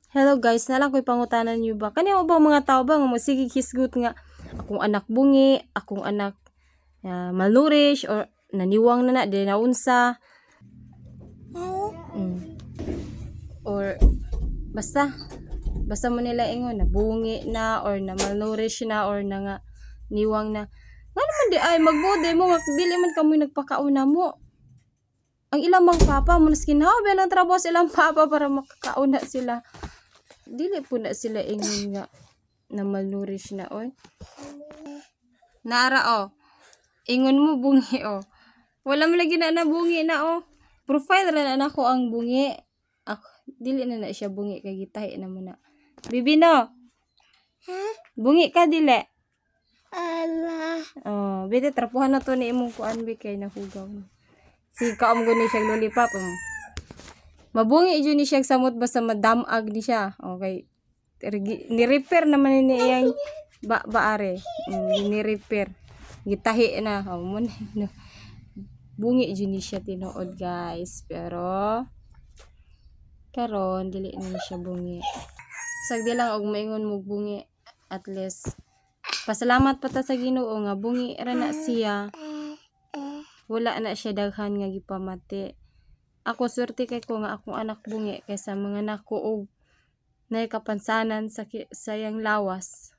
Hello guys, nalang ko'y pangutanan niyo ba? Kaniya ba mga tao ba nga sige hisgot nga akong anak bungi, akong anak malnourished or naniwang na di naunsa. Or basta mo nila ingon na bungi na or na malnourished na or na nga niwang na. Nga naman di ay magbode mo nga dili man kamoy nagpakauna mo. Ang ilang mga papa mo naskin hawa ng trabaho sa ilang papa para makakauna sila. Dili po na sila ingon nga na malnourished na oy. Nara ingon mo bungi Wala mo lagi na bungi na Profile ra na ako ang bungi. Dili na siya bungi kay gitahi na mo na. Bibi no. Bungi ka dili. Ala. Bite trapuhan na to ni imong kuan bi kay nahugaw. Si kaam guni siya lollipop. Mabungi jud ni siya samot basta madamag ni siya. Okay. Ni-repair naman ni iyang baare. Ni-repair. Gitahi na. Bungi jud ni siya tinuod guys. Pero karon dili na siya bungi. Sagdi lang og maingon mo bungi, at least pasalamat pa ta sa Ginoo nga bungi ra na siya. Wala na siya daghan nga gipamati. Ako swerte kay ko nga akong anak bungi kaysa mga anak ko og nay kapansanan sa sayang lawas.